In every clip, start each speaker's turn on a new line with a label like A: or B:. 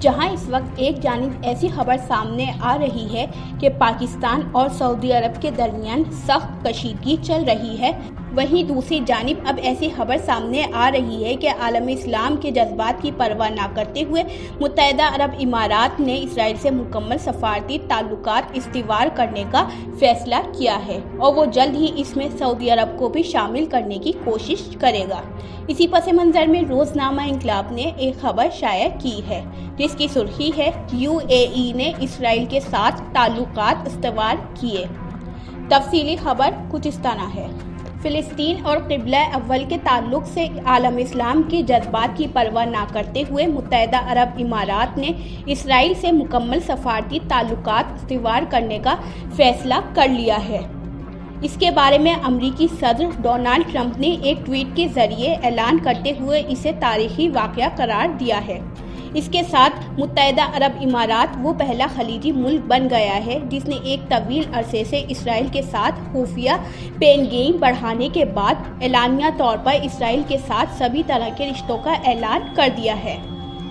A: जहां इस वक्त एक जानिब ऐसी खबर सामने आ रही है कि पाकिस्तान और सऊदी अरब के दरमियान सख्त कशीदगी चल रही है, वहीं दूसरी जानिब अब ऐसी खबर सामने आ रही है कि आलम इस्लाम के जज्बात की परवाह न करते हुए मुत्तहिदा अरब इमारात ने इसराइल से मुकम्मल सफारती ताल्लुकात इस्तिवार करने का फैसला किया है और वो जल्द ही इसमें सऊदी अरब को भी शामिल करने की कोशिश करेगा। इसी पस मंज़र में रोज़नामा इंकलाब ने एक खबर शाया की है जिसकी सुर्खी है UAE ने इसराइल के साथ ताल्लुकात इस्तिवार किए। तफसीली खबर कुछ इस तरह है। फ़िलिस्तीन और क़िबला अव्वल के ताल्लुक़ से आलम इस्लाम के जज्बात की परवाह न करते हुए मुत्तहिदा अरब इमारात ने इसराइल से मुकम्मल सफारती ताल्लुकात इस्तिवार करने का फ़ैसला कर लिया है। इसके बारे में अमरीकी सदर डोनाल्ड ट्रंप ने एक ट्वीट के ज़रिए ऐलान करते हुए इसे तारीख़ी वाक़या करार दिया है। इसके साथ मुत्तहिदा अरब इमारात वो पहला खलीजी मुल्क बन गया है जिसने एक तवील अरसे से इसराइल के साथ खुफिया पेशगोई बढ़ाने के बाद एलानिया तौर पर इसराइल के साथ सभी तरह के रिश्तों का ऐलान कर दिया है।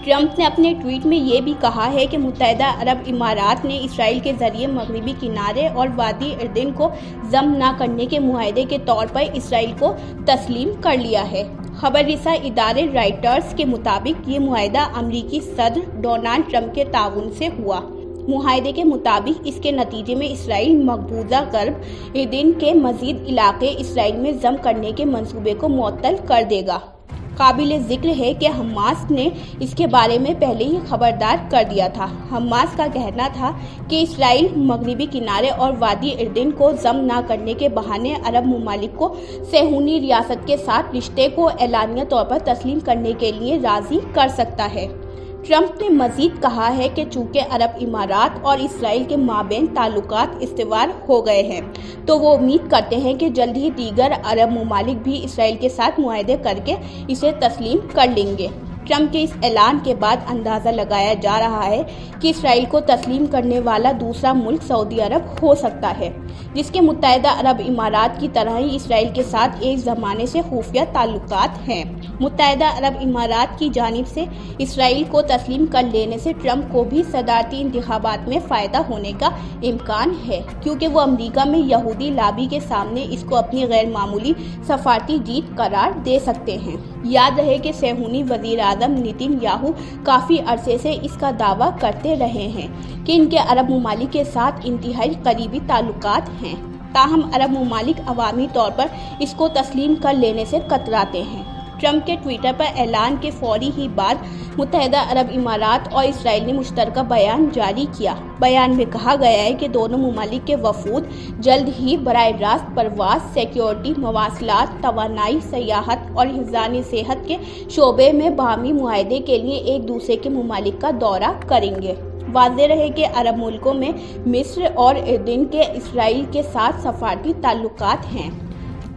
A: ट्रंप ने अपने ट्वीट में ये भी कहा है कि मुत्तहिदा अरब इमारात ने इसराइल के ज़रिए मगरबी किनारे और वादी अर्दिन को ज़ब्त न करने के मुआहदे के तौर पर इसराइल को तस्लीम कर लिया है। खबर रिसा इदारे रॉयटर्स के मुताबिक ये मुआहदा अमरीकी सदर डोनाल्ड ट्रंप के ताउन से हुआ। मुआहदे के मुताबिक इसके नतीजे में इसराइल मकबूजा गर्ब अर्दिन के मज़ीद इलाके इसराइल में ज़ब्त करने के मंसूबे को मुअत्तल कर देगा। काबिल ज़िक्र है कि हमास ने इसके बारे में पहले ही खबरदार कर दिया था। हमास का कहना था कि इसराइल मगरिबी किनारे और वादी अर्दिन को ज़ब्त न करने के बहाने अरब ममालिक को सेहूनी रियासत के साथ रिश्ते को एलानिया तौर पर तस्लीम करने के लिए राज़ी कर सकता है। ट्रंप ने मज़ीद कहा है कि चूँकि अरब इमारात और इसराइल के माबैन ताल्लुकात इस्तिवार हो गए हैं तो वो उम्मीद करते हैं कि जल्द ही दीगर अरब ममालिक भी इसराइल के साथ मुआहदे करके इसे तस्लीम कर लेंगे। ट्रंप के इस ऐलान के बाद अंदाज़ा लगाया जा रहा है कि इसराइल को तस्लीम करने वाला दूसरा मुल्क सऊदी अरब हो सकता है, जिसके मुत्तहिदा अरब इमारात की तरह ही इसराइल के साथ एक ज़माने से खुफिया ताल्लुकात हैं। मुत्तहिदा अरब इमारात की जानिब से इसराइल को तस्लीम कर लेने से ट्रंप को भी सदारती इंतखाबात में फ़ायदा होने का इम्कान है, क्योंकि वो अमरीका में यहूदी लाबी के सामने इसको अपनी गैर मामूली सफारती जीत करार दे सकते हैं। याद रहे कि सेहूनी वज़ीर आज़म नेतन्याहू काफ़ी अरसे से इसका दावा करते रहे हैं कि इनके अरब ममालिक के साथ इंतहाई करीबी ताल्लुकात हैं, ताहम अरब ममालिक अवामी तौर पर इसको तस्लीम कर लेने से कतराते हैं। ट्रंप के ट्विटर पर ऐलान के फौरी ही बाद मुत्तहिदा अरब इमारात और इसराइल ने मुश्तरका बयान जारी किया। बयान में कहा गया है कि दोनों ममालिक के वफूद जल्द ही बराह रास्त परवास, सिक्योरिटी, मवासलात, तवानाई, सयाहत और हिफ़्ज़ान सेहत के शोबे में बाहमी मुआहदे के लिए एक दूसरे के ममालिक का दौरा करेंगे। वाज़ेह रहे कि अरब मुल्कों में मिस्र और अर्दिन के इसराइल के साथ सफारती ताल्लुकात हैं।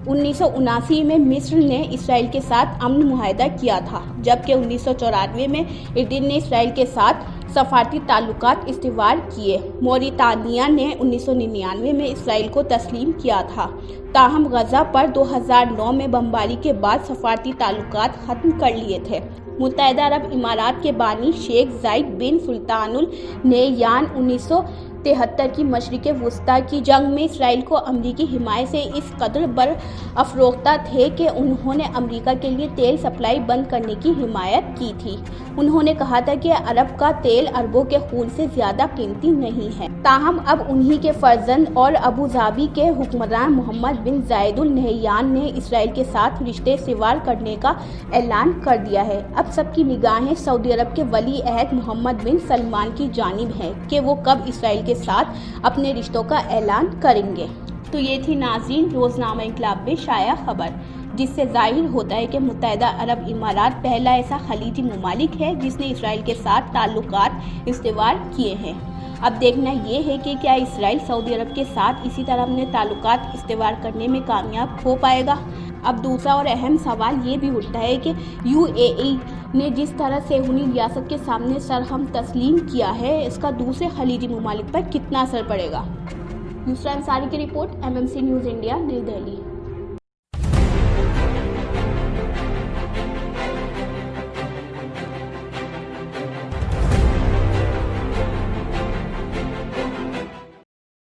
A: 1979 में मिस्र ने इसराइल के साथ अमन मुआहदा किया था, जबकि 1994 में अर्दिन ने इसराइल के साथ सफारती ताल्लुकात इस्तिवार किए। मोरितानिया ने 1999 में इसराइल को तस्लीम किया था, ताहम गज़ा पर 2009 में बमबारी के बाद सफारती ताल्लुकात ख़त्म कर लिए थे। मुत्तहिदा अरब इमारात के बानी शेख ज़ायद बिन सुल्तानुल नहयान 1973 की मशरिक़ वुस्ता की जंग में इसराइल को अमरीकी हिमायत से इस कदर बरअफ़रोख्ता थे कि उन्होंने अमरीका के लिए तेल सप्लाई बंद करने की हिमायत की थी। उन्होंने कहा था कि अरब का तेल अरबों के खून से ज़्यादा कीमती नहीं है। ताहम अब उन्हीं के फर्जंद और अबू धाबी के हुक्मरान मोहम्मद बिन ज़ायद अल नहयान ने इसराइल के साथ रिश्ते इस्तिवार करने का ऐलान कर दिया है। अब सबकी निगाहें सऊदी अरब के वली अहद मोहम्मद बिन सलमान की जानिब है कि वो कब इसराइल के साथ अपने रिश्तों का ऐलान करेंगे। तो ये थी नाज़रीन रोज़नामा इंकलाब में शाया खबर, जिससे ज़ाहिर होता है कि मुत्तहिदा अरब इमारात पहला ऐसा खलीजी ममालिक है जिसने इसराइल के साथ ताल्लुकात इस्तिवार किए हैं। अब देखना ये है कि क्या इसराइल सऊदी अरब के साथ इसी तरह अपने ताल्लुकात इस्तिवार करने में कामयाब हो पाएगा। अब दूसरा और अहम सवाल ये भी उठता है कि UAE ने जिस तरह सेहूनी रियासत के सामने सरहम तस्लीम किया है, इसका दूसरे खलीजी ममालिक पर कितना असर पड़ेगा। यूसरा अंसारी की रिपोर्ट, MMC न्यूज़ इंडिया, नई दिल्ली।